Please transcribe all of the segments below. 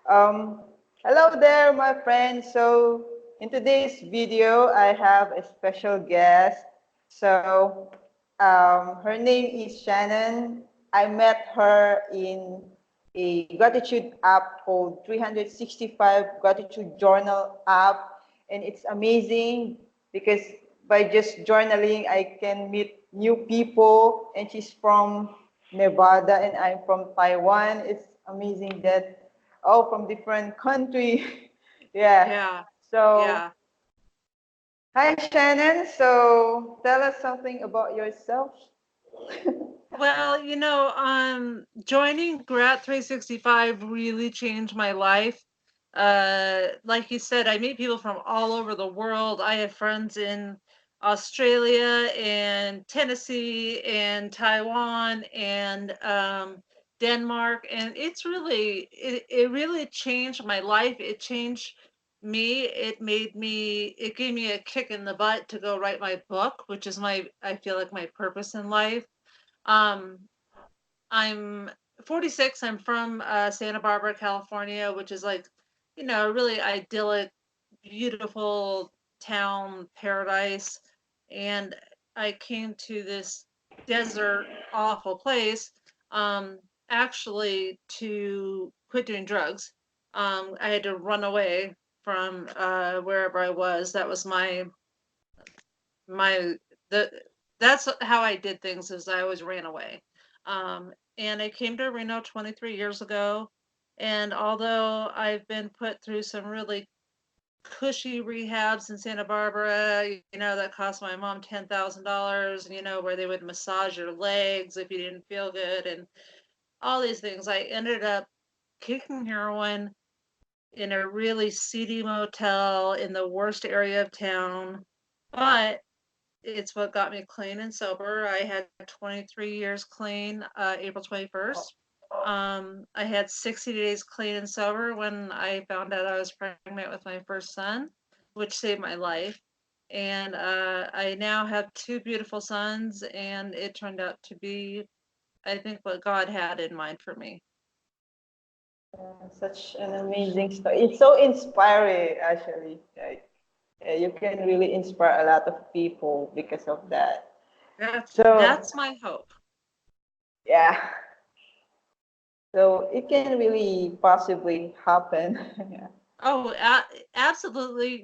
Um, Hello there, my friends. So, in today's video, I have a special guest. So, her name is Shannon. I met her in a gratitude app called 365 Gratitude Journal app, and it's amazing because by just journaling, I can meet new people. And she's from Nevada, and I'm from Taiwan. It's amazing that all from different country. Yeah. Yeah, So, yeah. hi Shannon. So, tell us something about yourself. Well, joining Grat 365 really changed my life. Like you said, I meet people from all over the world. I have friends in Australia and Tennessee and Taiwan and Denmark, and it really changed my life. It changed me. It gave me a kick in the butt to go write my book, which is I feel like my purpose in life. Um, I'm 46. I'm from Santa Barbara, California, which is like, a really idyllic, beautiful town paradise. And I came to this desert, awful place, actually to quit doing drugs. I had to run away from wherever I was. That was my the that's how I did things is I always ran away. And I came to Reno 23 years ago. And although I've been put through some really cushy rehabs in Santa Barbara, that cost my mom $10,000, where they would massage your legs if you didn't feel good and all these things, I ended up kicking heroin in a really seedy motel in the worst area of town. But it's what got me clean and sober. I had 23 years clean, April 21st. I had 60 days clean and sober when I found out I was pregnant with my first son, which saved my life. And I now have two beautiful sons, and it turned out to be, I think, what God had in mind for me. Such an amazing story. It's so inspiring, actually. Like, yeah, you can really inspire a lot of people because of that. So, That's my hope. yeah. So it can really possibly happen. Yeah. Oh, absolutely.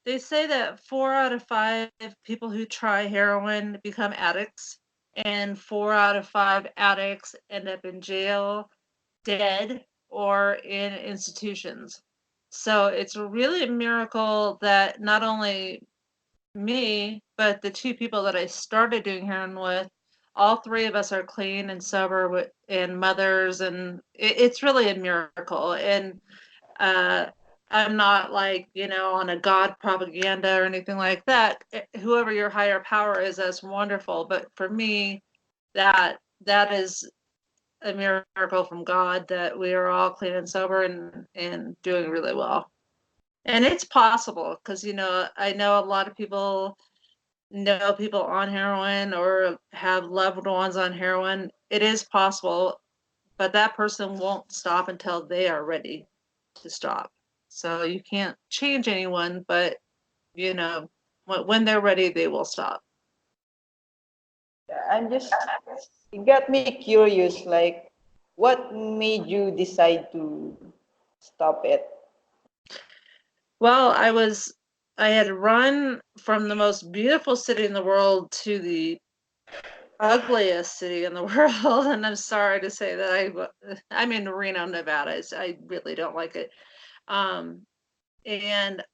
They say that 4 out of 5 people who try heroin become addicts, and 4 out of 5 addicts end up in jail, dead, or in institutions. So it's really a miracle that not only me, but the two people that I started doing heroin with, all three of us are clean and sober and mothers, and it's really a miracle. And uh, I'm not like, on a God propaganda or anything like that. Whoever your higher power is, that's wonderful. But for me, that is a miracle from God that we are all clean and sober and doing really well. And it's possible because, I know a lot of people know people on heroin or have loved ones on heroin. It is possible, but that person won't stop until they are ready to stop. So you can't change anyone, but you know, when they're ready, they will stop. Yeah, it got me curious, like, what made you decide to stop it? Well, I had run from the most beautiful city in the world to the ugliest city in the world, and I'm sorry to say that I'm in Reno, Nevada. I really don't like it. Um, and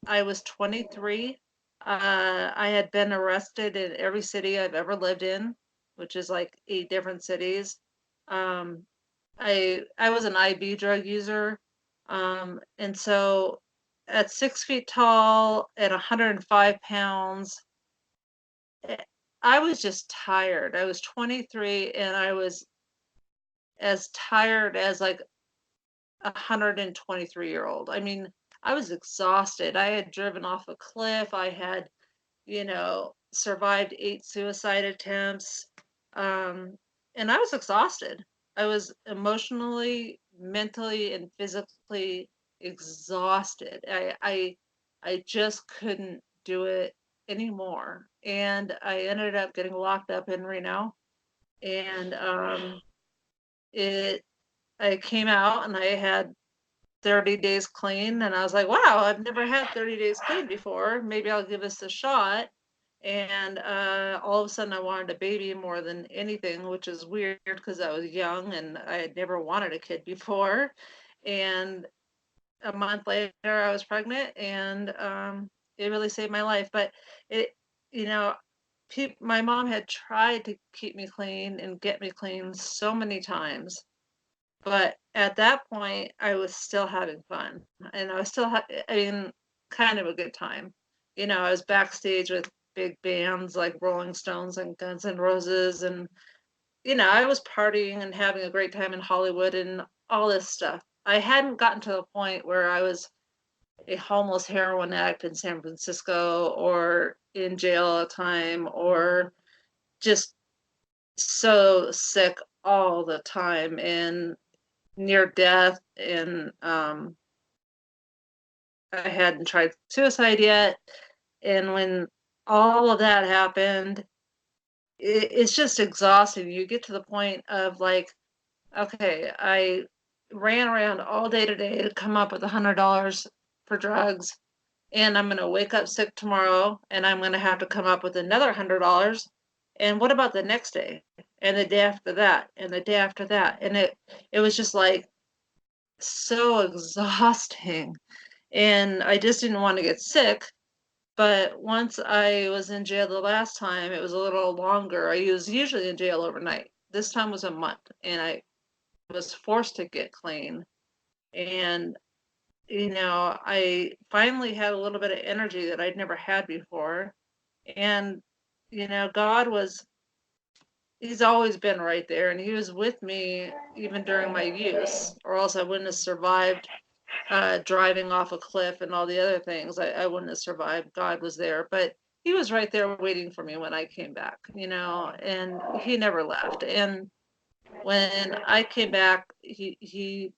I was 23. I had been arrested in every city I've ever lived in, which is like 8 different cities. Um, I was an IB drug user, and so at 6 feet tall and 105 pounds, eh, I was just tired. I was 23, and I was as tired as like a 123-year-old. I mean, I was exhausted. I had driven off a cliff. I had survived 8 suicide attempts. Um, and I was exhausted. I was emotionally mentally and physically exhausted. I just couldn't do it anymore. And I ended up getting locked up in Reno. And it I came out and I had 30 days clean, and I was like, wow, I've never had 30 days clean before. Maybe I'll give this a shot. And all of a sudden, I wanted a baby more than anything, which is weird because I was young and I had never wanted a kid before. And a month later, I was pregnant, and it really saved my life. But it, you know, my mom had tried to keep me clean and get me clean so many times, but at that point, I was still having fun, and I was still I mean, kind of a good time. I was backstage with big bands like Rolling Stones and Guns N' Roses, and I was partying and having a great time in Hollywood and all this stuff. I hadn't gotten to the point where I was a homeless heroin addict in San Francisco or in jail all the time or just so sick all the time and near death, and I hadn't tried suicide yet. And when all of that happened, it's just exhausting. You get to the point of like, okay, I ran around all day today to come up with $100 for drugs, and I'm gonna wake up sick tomorrow, and I'm gonna have to come up with another $100. And what about the next day, and the day after that, and the day after that? And it was just like so exhausting. And I just didn't want to get sick. But once I was in jail the last time, it was a little longer. I was usually in jail overnight. This time was a month, and I was forced to get clean. And, I finally had a little bit of energy that I'd never had before. And, God He's always been right there, and He was with me even during my use, or else I wouldn't have survived driving off a cliff and all the other things. I wouldn't have survived. God was there, but He was right there waiting for me when I came back, and He never left. And when I came back, he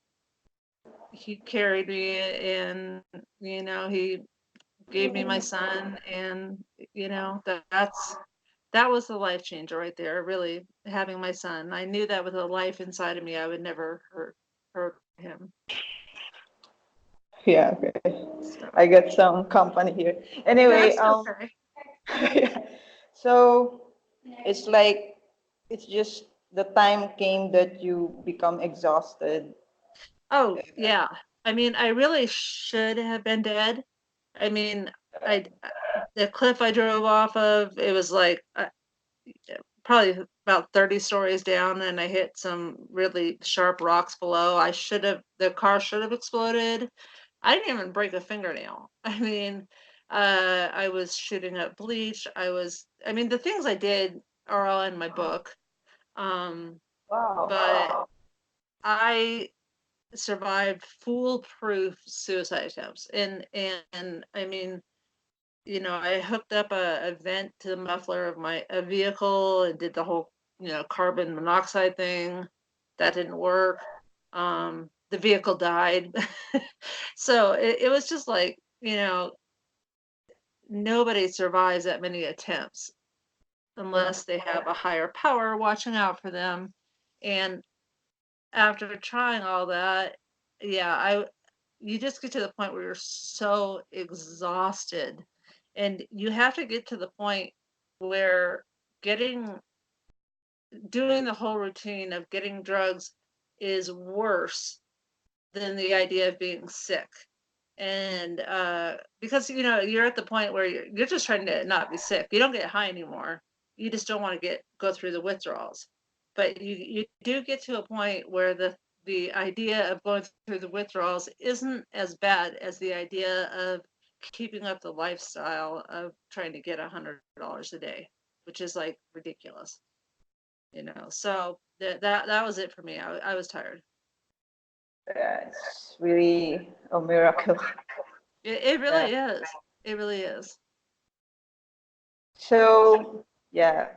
carried me, and He gave me my son, and that was the life changer right there. Really, having my son, I knew that with a life inside of me, I would never hurt him. Yeah, okay. So I got some company here. Anyway, that's okay. yeah. So it's like it's just the time came that you become exhausted. Oh, yeah. I mean, I really should have been dead. I mean, I the cliff I drove off of, it was like probably about 30 stories down, and I hit some really sharp rocks below. The car should have exploded. I didn't even break a fingernail. I mean, I was shooting up bleach. I mean, the things I did are all in my book. Um, Wow. but I survived foolproof suicide attempts. And I mean, I hooked up a vent to the muffler of my a vehicle and did the whole, carbon monoxide thing. That didn't work. The vehicle died. So it was just like, nobody survives that many attempts unless they have a higher power watching out for them. And after trying all that, yeah, you just get to the point where you're so exhausted, and you have to get to the point where getting doing the whole routine of getting drugs is worse than the idea of being sick. And because you're at the point where you're just trying to not be sick. You don't get high anymore. You just don't want to go through the withdrawals. But you do get to a point where the idea of going through the withdrawals isn't as bad as the idea of keeping up the lifestyle of trying to get $100 a day, which is like ridiculous. So that was it for me. I was tired. Yeah, it's really a miracle. It Yeah. really is. It really is. So, yeah,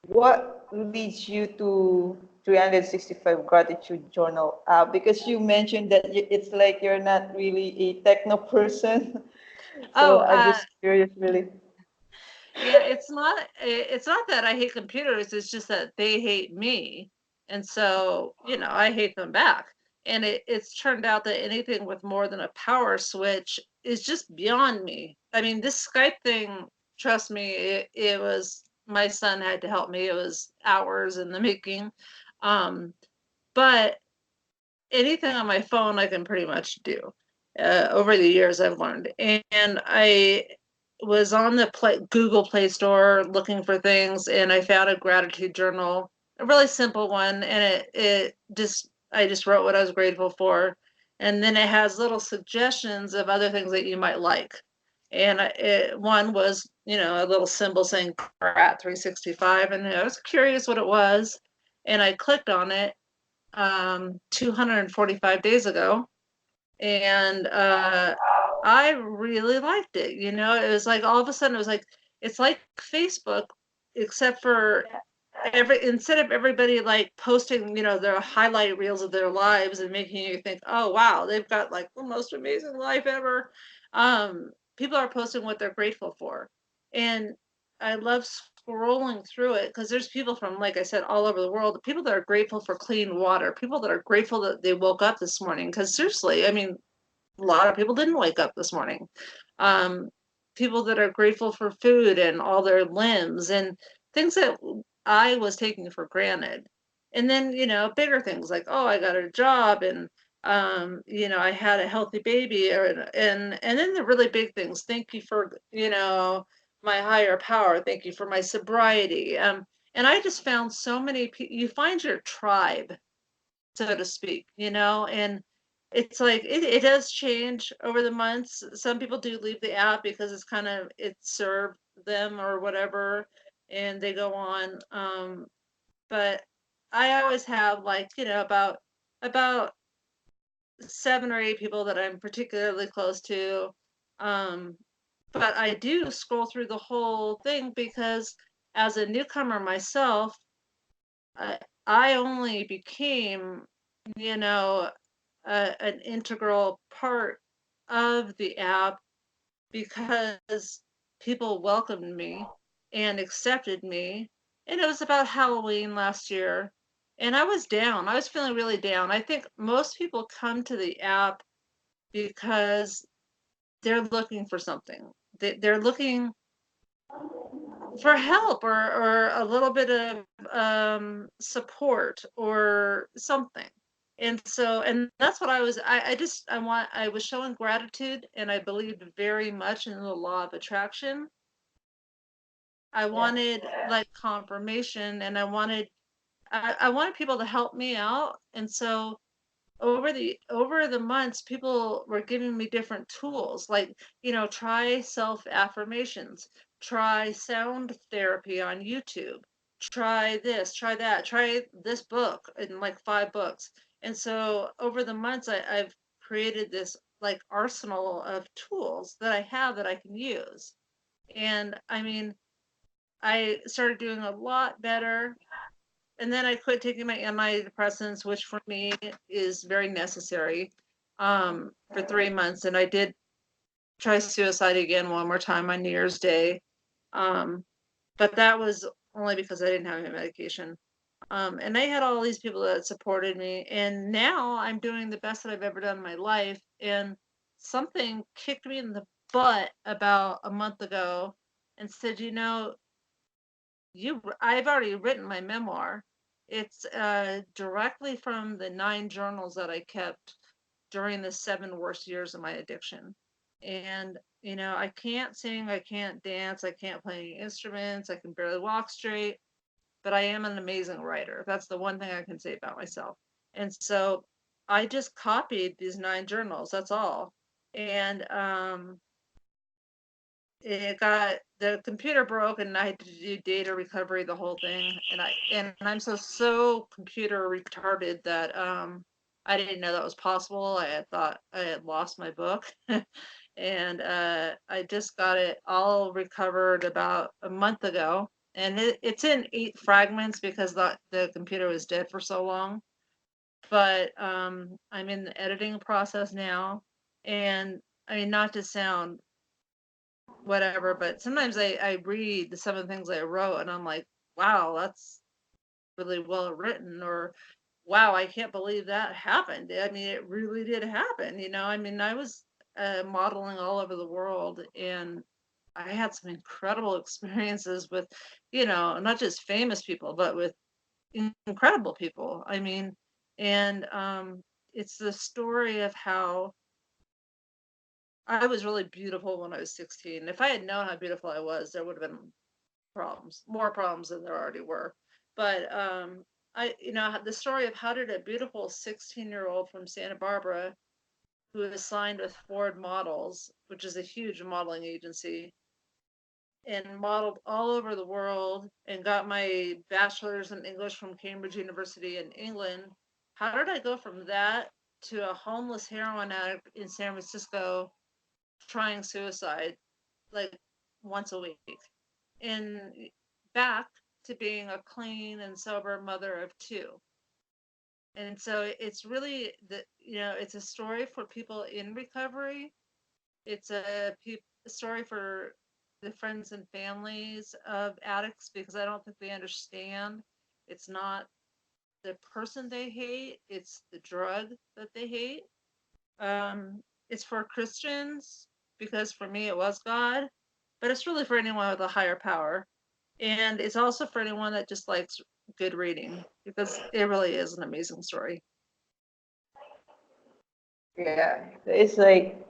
what leads you to 365 gratitude journal app? Because you mentioned that it's like you're not really a techno person. Oh, So I'm just curious, really. yeah, it's not that I hate computers, it's just that they hate me. And so, I hate them back. And it's turned out that anything with more than a power switch is just beyond me. I mean, this Skype thing, trust me, it was my son had to help me. It was hours in the making. Um, but anything on my phone I can pretty much do. Over the years, I've learned, and I was on the Google Play Store looking for things, and I found a gratitude journal, a really simple one, and it just I just wrote what I was grateful for, and then it has little suggestions of other things that you might like, and one was a little symbol saying at 365, and I was curious what it was, and I clicked on it 245 days ago, and I really liked it. It was like all of a sudden it was like it's like Facebook, except for every instead of everybody like posting, their highlight reels of their lives and making you think, oh wow, they've got like the most amazing life ever. People are posting what they're grateful for, and I love scrolling through it because there's people from, like I said, all over the world. People that are grateful for clean water, people that are grateful that they woke up this morning. Because seriously, I mean, a lot of people didn't wake up this morning. Um, People that are grateful for food and all their limbs and things that I was taking for granted. And then, bigger things like, oh, I got a job and I had a healthy baby and then the really big things. Thank you for, my higher power. Thank you for my sobriety. And I just found so many people, you find your tribe, so to speak, and it's like it does change over the months. Some people do leave the app because it served them or whatever, and they go on. But I always have like, about 7 or 8 people that I'm particularly close to. Um, but I do scroll through the whole thing because as a newcomer myself, I, I only became, you know, an integral part of the app because people welcomed me and accepted me. And it was about Halloween last year. And I was down. I was feeling really down. I think most people come to the app because they're looking for something. They're looking for help or a little bit of support or something. And that's what I was showing gratitude and I believed very much in the law of attraction. I Yeah. wanted like confirmation and I wanted people to help me out. And so over the months, people were giving me different tools, like, try self affirmations, try sound therapy on YouTube, try this, try that, try this book, and like 5 books. And so over the months, I've created this like arsenal of tools that I have that I can use. And I mean, I started doing a lot better, and then I quit taking my antidepressants, which for me is very necessary, for 3 months. And I did try suicide again one more time on New Year's Day. Um, but that was only because I didn't have any medication. And I had all these people that supported me. And now I'm doing the best that I've ever done in my life. And something kicked me in the butt about a month ago and said, I've already written my memoir. It's directly from the 9 journals that I kept during the 7 worst years of my addiction. And, I can't sing, I can't dance, I can't play any instruments, I can barely walk straight, but I am an amazing writer. That's the one thing I can say about myself. And so I just copied these 9 journals, that's all. And it got the computer broke and I had to do data recovery, the whole thing. And I'm so computer retarded that I didn't know that was possible. I had thought I had lost my book. And I just got it all recovered about a month ago. and it's in 8 fragments because the computer was dead for so long. But I'm in the editing process now, and I mean, not to sound whatever, but sometimes I read some of the things I wrote, and I'm like, wow, that's really well written, or wow, I can't believe that happened. I mean, it really did happen. I mean, I was modeling all over the world, and I had some incredible experiences with, not just famous people, but with incredible people. I mean, and it's the story of how I was really beautiful when I was 16. If I had known how beautiful I was, there would have been problems, more problems than there already were. But the story of how did a beautiful 16-year-old from Santa Barbara who is signed with Ford Models, which is a huge modeling agency, and modeled all over the world and got my bachelor's in English from Cambridge University in England. How did I go from that to a homeless heroin addict in San Francisco trying suicide like once a week? And back to being a clean and sober mother of two. And so it's really it's a story for people in recovery. It's a story for the friends and families of addicts because I don't think they understand. It's not the person they hate, it's the drug that they hate. It's for Christians because for me it was God, but it's really for anyone with a higher power. And it's also for anyone that just likes good reading because it really is an amazing story. Yeah. So it's like,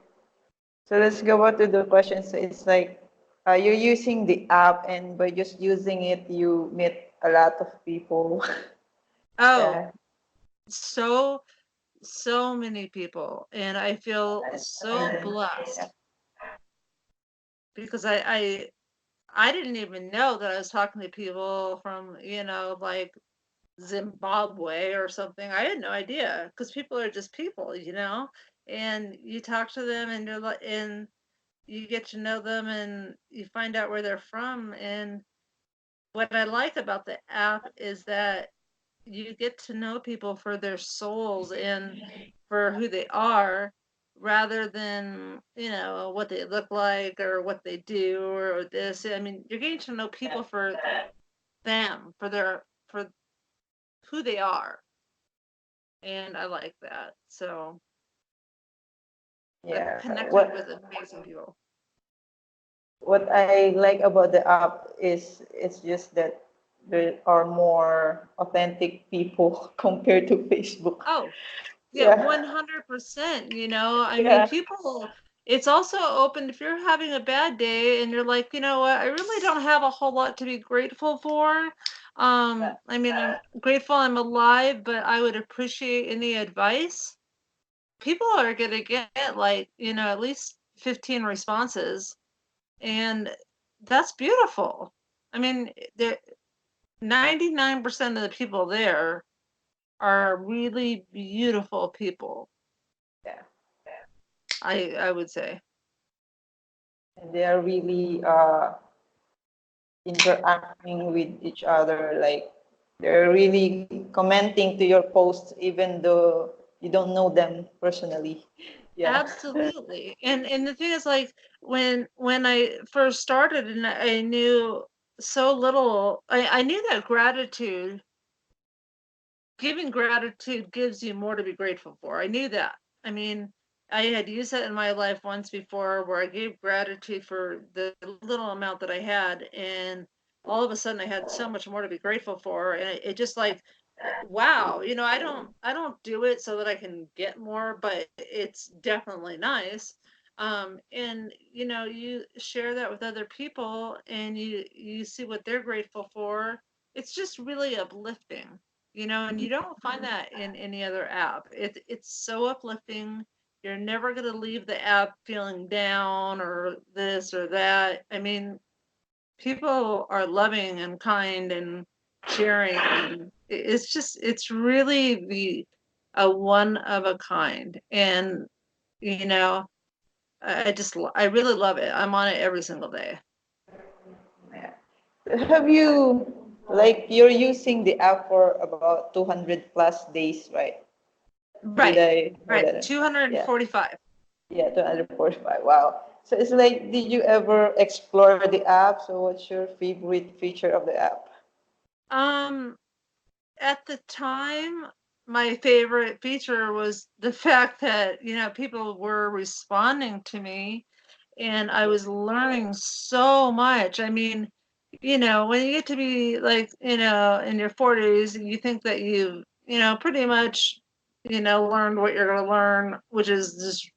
so let's go on to the question. So it's like, you're using the app, and by just using it, you meet a lot of people. Oh, Yeah. so so many people, and I feel That's so amazing. Yeah. blessed because I didn't even know that I was talking to people from, like Zimbabwe or something. I had no idea because people are just people. And you talk to them and you're like, and you get to know them and you find out where they're from. And what I like about the app is that you get to know people for their souls and for who they are rather than what they look like or what they do or this. I mean, you're getting to know people for them, for who they are, and I like that. So I've Yeah. connected with What amazing people. what I like about the app is it's just that there are more authentic people compared to Facebook. Oh, yeah, Yeah. 100%. I mean, Yeah. people, it's also open if you're having a bad day and you're like, you know what, I really don't have a whole lot to be grateful for. I mean, I'm grateful I'm alive, but I would appreciate any advice. People are going to get like, at least 15 responses, and that's beautiful. I mean, 99% of the people there are really beautiful people, Yeah. I would say. And they are really interacting with each other. Like they're really commenting to your posts, even though you don't know them personally. Yeah. Absolutely. And the thing is like when I first started and I knew so little, I knew that giving gratitude gives you more to be grateful for. I knew that. I mean, I had used that in my life once before where I gave gratitude for the little amount that I had, and all of a sudden I had so much more to be grateful for. And it just like, wow, I don't do it so that I can get more, but it's definitely nice. And you share that with other people and you see what they're grateful for. It's just really uplifting, and you don't find that in any other app. It's so uplifting. You're never going to leave the app feeling down or this or that. I mean, people are loving and kind and sharing, and it's really the a one of a kind. And you know I really love it. I'm on it every single day. Yeah. Have you, like, you're using the app for about 200 plus days, right? Did Right, I know right. that? Yeah, 245. yeah, 245. Wow. So it's like, did you ever explore the app? So what's your favorite feature of the app? Um, at the time, my favorite feature was the fact that, people were responding to me and I was learning so much. I mean, when you get to be like, in your 40s, you think that pretty much, learned what you're going to learn, which is just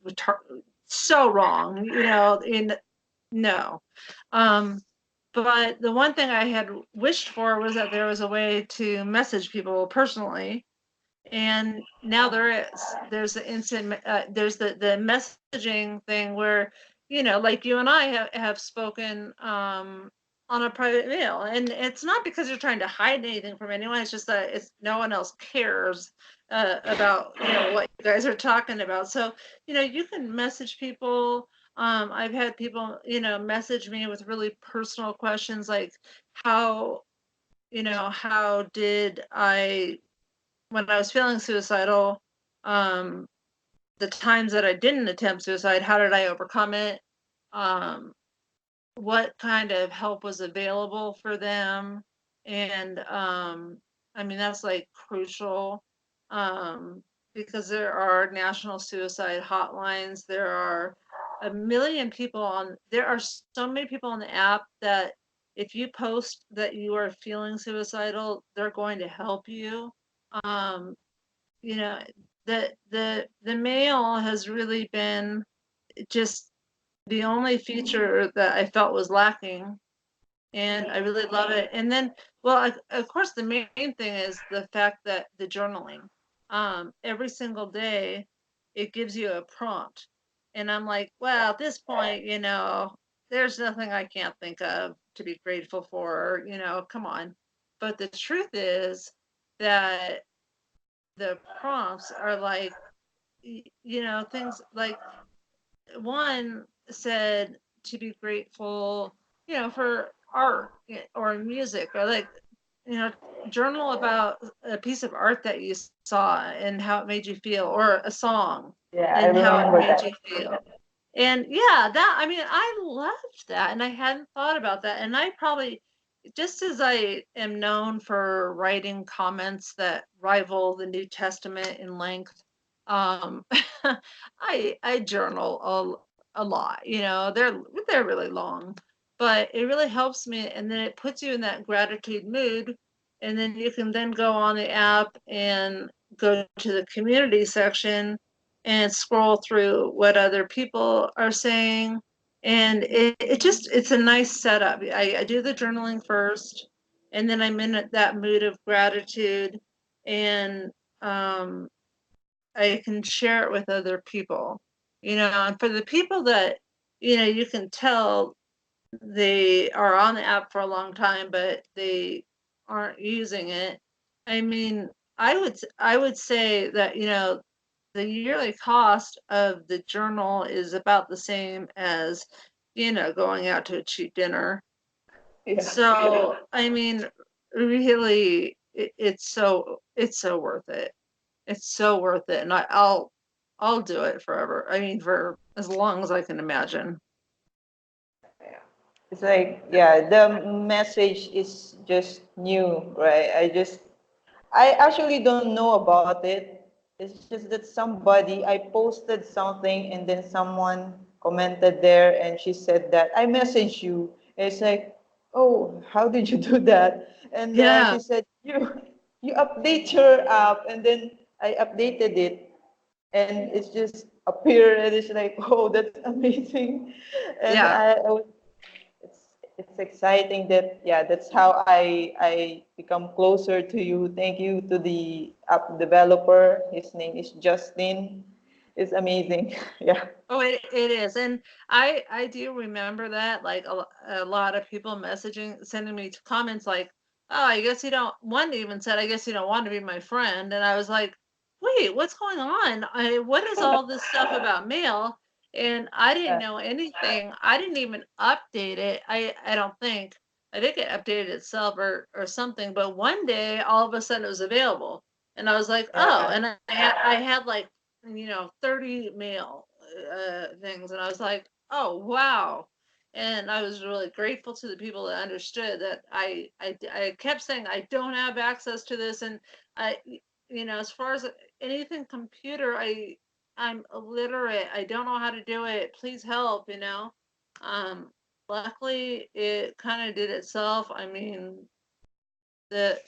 so wrong, no. Um, but the one thing I had wished for was that there was a way to message people personally, and now there is. There's the instant. There's the messaging thing where, like you and I have spoken on a private mail, and it's not because you're trying to hide anything from anyone. It's just that it's no one else cares about what you guys are talking about. So you can message people. I've had people message me with really personal questions like how how did I, when I was feeling suicidal, um, the times that I didn't attempt suicide, how did I overcome it? Um, what kind of help was available for them? And I mean, that's like crucial, um, because there are national suicide hotlines. There are there are so many people on the app that if you post that you are feeling suicidal, they're going to help you. Um, you know, the mail has really been just the only feature that I felt was lacking, and I really love it. And then, well, of course, the main thing is the fact that the journaling, every single day, it gives you a prompt, and I'm like, well, at this point, there's nothing I can't think of to be grateful for. Come on. But the truth is that the prompts are like, things like one said to be grateful, for art or music, or like, you know, journal about a piece of art that you saw and how it made you feel, or a song Yeah, I and how it remember made that. you feel. And yeah, that, I mean, I loved that. And I hadn't thought about that. And I probably, just as I am known for writing comments that rival the New Testament in length, um, I journal a lot. They're really long, but it really helps me. And then it puts you in that gratitude mood. And then you can then go on the app and go to the community section and scroll through what other people are saying. And it's a nice setup. I do the journaling first, and then I'm in that mood of gratitude, and um, I can share it with other people. And for the people that, you can tell they are on the app for a long time, but they aren't using it. I mean, I would say that, the yearly cost of the journal is about the same as, going out to a cheap dinner. Yeah. So, I mean, really, it's so worth it. It's so worth it, and I'll do it forever. I mean, for as long as I can imagine. It's like, yeah, the message is just new, right? I actually don't know about it. It's just that somebody, I posted something and then someone commented there and she said that I messaged you. And it's like, oh, how did you do that? And Yeah, she said, you update your app, and then I updated it and it's just appeared and it's like, oh, that's amazing. And yeah. it's exciting that, yeah, that's how I become closer to you. Thank you to the app developer. His name is Justin. It's amazing. Yeah. Oh, it is. And I do remember that, like a lot of people sending me comments like, "Oh, I guess you don't." One even said, "I guess you don't want to be my friend." And I was like, "Wait, what's going on? What is all this stuff about mail?" And I didn't Yeah. know anything. I didn't even update it. I don't think. I think it updated itself or something, but one day all of a sudden it was available. And I was like, oh, Yeah. and I had like, 30 mail things, and I was like, oh wow. And I was really grateful to the people that understood that I kept saying I don't have access to this, and I as far as anything computer, I'm illiterate. I don't know how to do it. Please help. Um, Luckily, it kind of did itself. I mean, the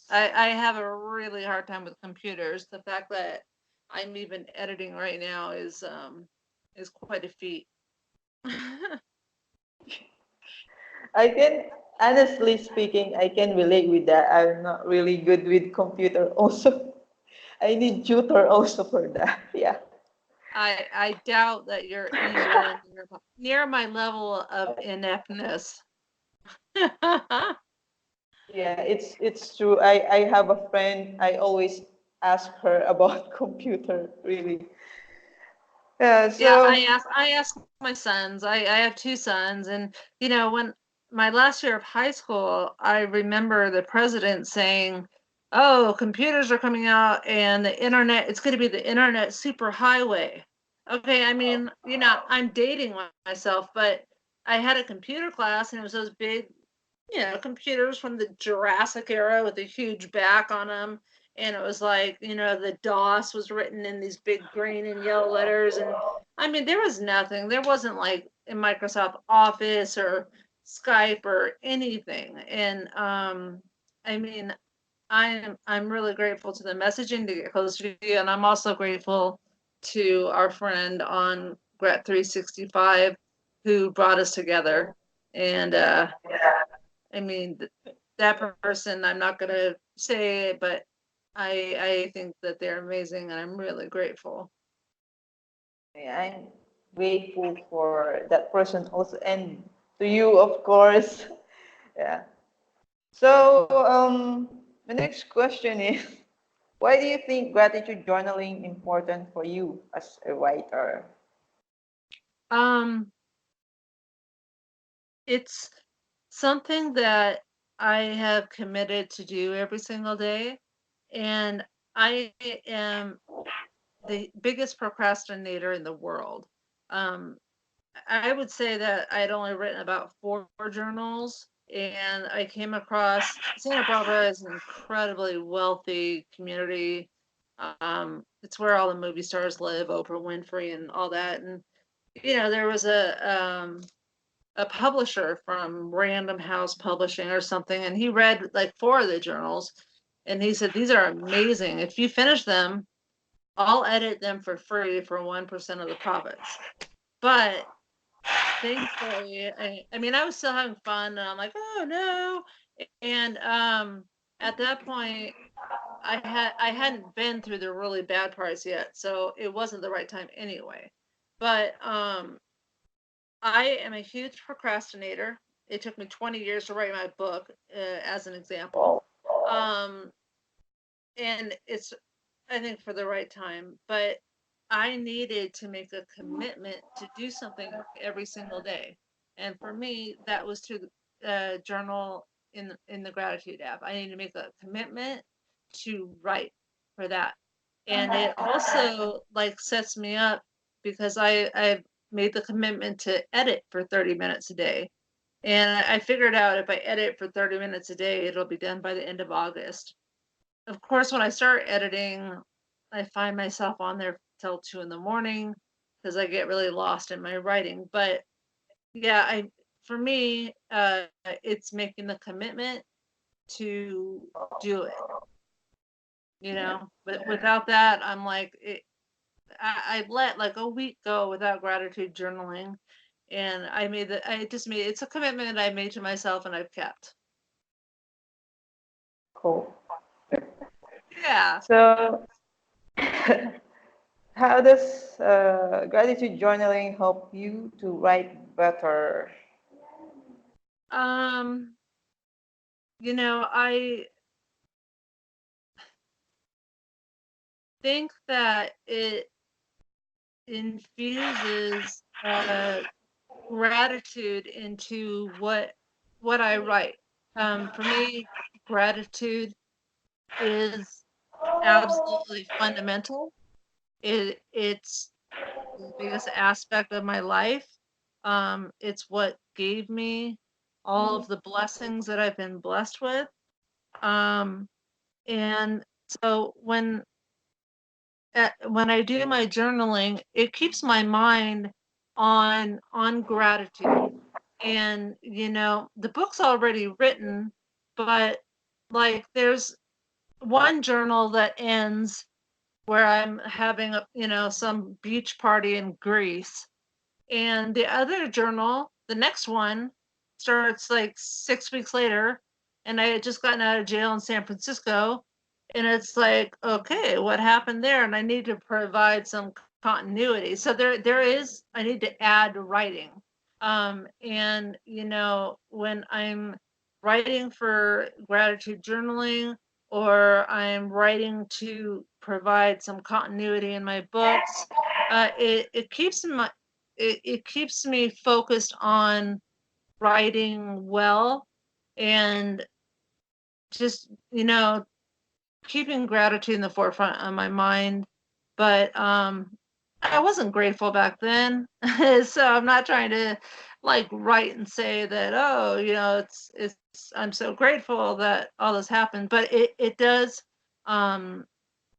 I have a really hard time with computers. The fact that I'm even editing right now is quite a feat. I can, honestly speaking, I can relate with that. I'm not really good with computer also. I need tutor also for that. Yeah. I doubt that you're anywhere near my level of ineptness. Yeah, it's true. I have a friend. I always ask her about computer, really. Yeah, Yeah, so I ask my sons. I have two sons, and when my last year of high school, I remember the president saying, "Oh, computers are coming out, and the internet. It's going to be the internet superhighway." Okay, I mean, I'm dating myself, but I had a computer class, and it was those big computers from the Jurassic era with a huge back on them. And it was like, the DOS was written in these big green and yellow letters. And I mean, there was nothing. There wasn't like in Microsoft Office or Skype or anything. And I mean, I'm really grateful to the messaging to get closer to you. And I'm also grateful to our friend on Gret 365 who brought us together. And I mean, that person, I'm not gonna say it, but I think that they're amazing, and I'm really grateful. yeah, I'm grateful for that person also, and to you, of course. Yeah. So, the next question is, why do you think gratitude journaling important for you as a writer? Um, it's something that I have committed to do every single day, and I am the biggest procrastinator in the world. Um, I would say that I had only written about 4 journals, and I came across Santa Barbara is an incredibly wealthy community. It's where all the movie stars live, Oprah Winfrey and all that. And there was a publisher from Random House Publishing or something, and he read like 4 of the journals, and he said, "These are amazing. If you finish them, I'll edit them for free for 1% of the profits." But thankfully, I mean, I was still having fun, and I'm like, "Oh no!" And at that point, I hadn't been through the really bad parts yet, so it wasn't the right time anyway. But I am a huge procrastinator. It took me 20 years to write my book, as an example. Wow. Um, and it's I think for the right time, but I needed to make a commitment to do something every single day. And for me, that was to journal in the gratitude app. I need to make a commitment to write for that. And it also like sets me up because I've made the commitment to edit for 30 minutes a day. And I figured out if I edit for 30 minutes a day, it'll be done by the end of August. Of course, when I start editing, I find myself on there till 2 in the morning because I get really lost in my writing. But yeah, for me, it's making the commitment to do it. But without that, I'm like, I let like a week go without gratitude journaling, and I just made it's a commitment I made to myself, and I've kept. Cool. Yeah. So, how does gratitude journaling help you to write better? Um, I think that it infuses gratitude into what what I write. For me, gratitude is absolutely fundamental. It's the biggest aspect of my life. It's what gave me all of the blessings that I've been blessed with. Um, and so when I do my journaling, it keeps my mind on gratitude. And the book's already written, but like there's one journal that ends where I'm having some beach party in Greece, and the other journal, the next one, starts like 6 weeks later, and I had just gotten out of jail in San Francisco. And it's like, okay, what happened there? And I need to provide some continuity. So I need to add writing. And when I'm writing for gratitude journaling, or I'm writing to provide some continuity in my books, it keeps me focused on writing well, and just keeping gratitude in the forefront of my mind. But I wasn't grateful back then. So I'm not trying to like write and say that, oh, it's I'm so grateful that all this happened, but um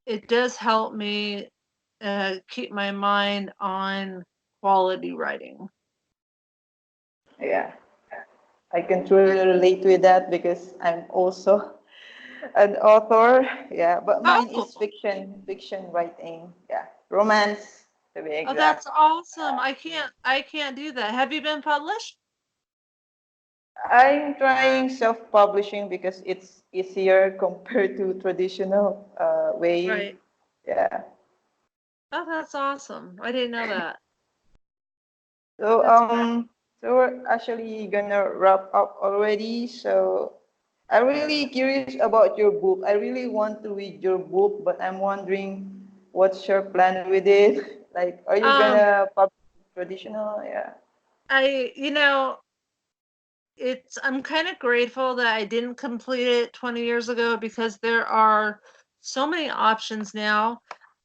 it does help me keep my mind on quality writing. Yeah, I can truly relate with that because I'm also an author. Yeah, but mine Oh, is fiction writing. Yeah, romance to be oh, that's exact. awesome. I can't do that. Have you been published? I'm trying self-publishing because it's easier compared to traditional way. Right. Yeah. Oh, that's awesome. I didn't know that. So That's great. so we're actually gonna wrap up already. So I'm really curious about your book. I really want to read your book, but I'm wondering what's your plan with it? Like, are you Um, gonna publish traditional? Yeah. I, I'm kind of grateful that I didn't complete it 20 years ago, because there are so many options now.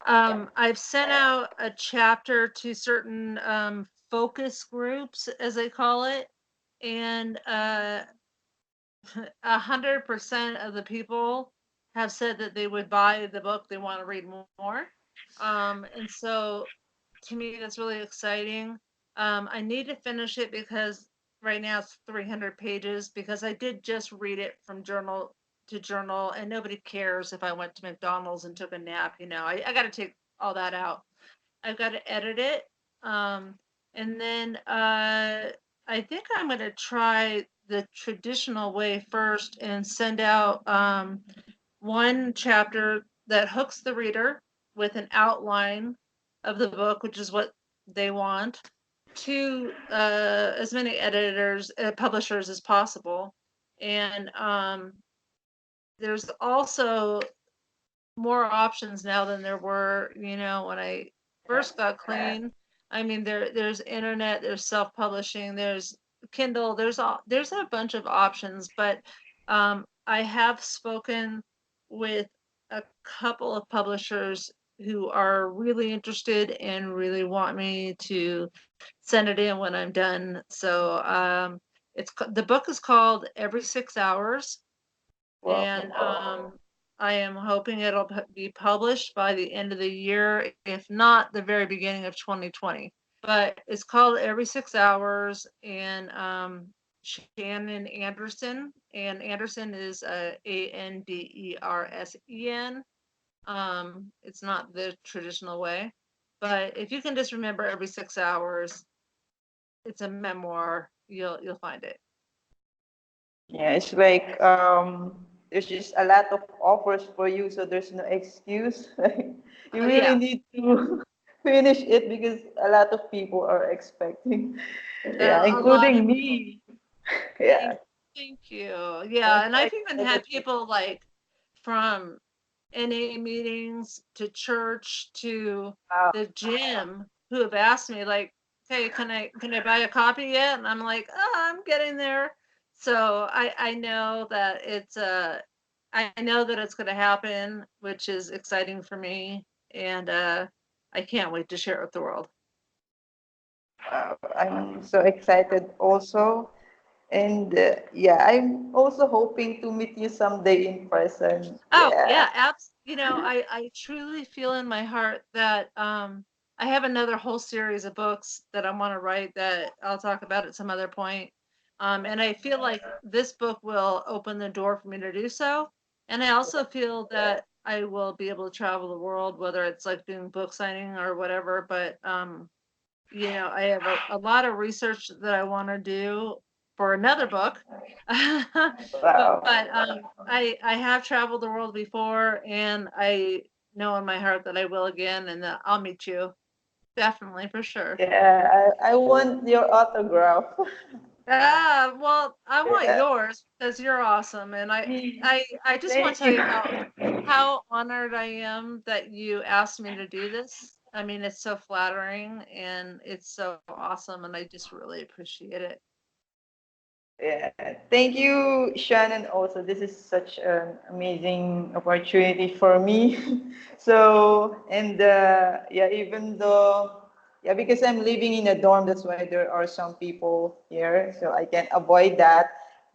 I've sent out a chapter to certain focus groups, as they call it, and 100% of the people have said that they would buy the book. They want to read more. And so to me, that's really exciting. I need to finish it because right now it's 300 pages, because I did just read it from journal to journal, and nobody cares if I went to McDonald's and took a nap. I got to take all that out. I've got to edit it. Um, and then I think I'm going to try the traditional way first and send out one chapter that hooks the reader with an outline of the book, which is what they want, to as many editors, publishers as possible. And there's also more options now than there were, when I first got clean. I mean, there's internet, there's self-publishing, there's Kindle, there's a bunch of options, but I have spoken with a couple of publishers who are really interested and really want me to send it in when I'm done. So the book is called Every 6 Hours, Well, and I am hoping it'll be published by the end of the year, if not the very beginning of 2020. But it's called Every 6 Hours, and Shannon Andersen, and Andersen is Andersen. It's not the traditional way, but if you can just remember every 6 hours, it's a memoir. You'll find it. yeah, it's like there's just a lot of offers for you, so there's no excuse. Like, you really Yeah, need to finish it because a lot of people are expecting. Yeah, a lot of including people. me. Yeah. Thank you. Yeah, I'm and so I've even had excited. people like from NA meetings to church to Wow. the gym who have asked me like, "Hey, can I buy a copy yet?" And I'm like, "Oh, I'm getting there." So I know that I know that it's going to happen, which is exciting for me, and I can't wait to share it with the world. I'm so excited also. And yeah, I'm also hoping to meet you someday in person. Oh, Yeah. yeah, you know, I truly feel in my heart that I have another whole series of books that I want to write that I'll talk about at some other point. And I feel like this book will open the door for me to do so. And I also feel that I will be able to travel the world, whether it's like doing book signing or whatever. But you know, I have a lot of research that I want to do for another book. But Wow. I have traveled the world before, and I know in my heart that I will again, and that I'll meet you definitely for sure. Yeah, I want your autograph. Ah, well, I want Yeah. yours because you're awesome, and I just want Thank to tell you you. how honored I am that you asked me to do this. I mean, it's so flattering and it's so awesome, and I just really appreciate it. Yeah, thank you, Shannon. Also, this is such an amazing opportunity for me. So, and yeah, even though, yeah, because I'm living in a dorm, that's why there are some people here, so I can avoid that.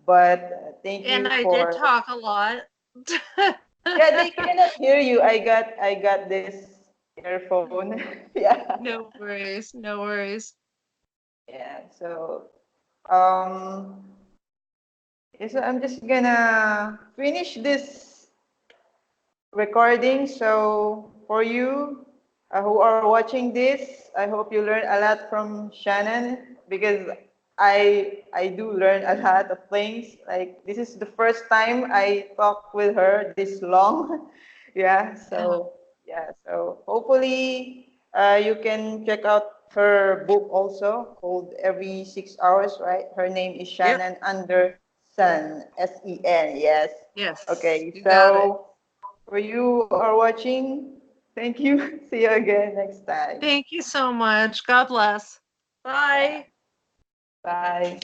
But thank And you I did for, talk a lot. yeah, they cannot hear you. I got this earphone. Yeah, No worries, no worries. yeah. So, um, yeah, so I'm just gonna finish this recording. So for you who are watching this, I hope you learn a lot from Shannon because I do learn a lot of things. Like this is the first time I talk with her this long. Yeah. So yeah. So hopefully you can check out her book also called Every 6 Hours. Right. Her name is Yep. Shannon Andersen. Sen. Yes. Yes, Okay. you got it. So. For you who are watching, thank you. See you again next time. Thank you so much. God bless. Yeah. Bye. Bye.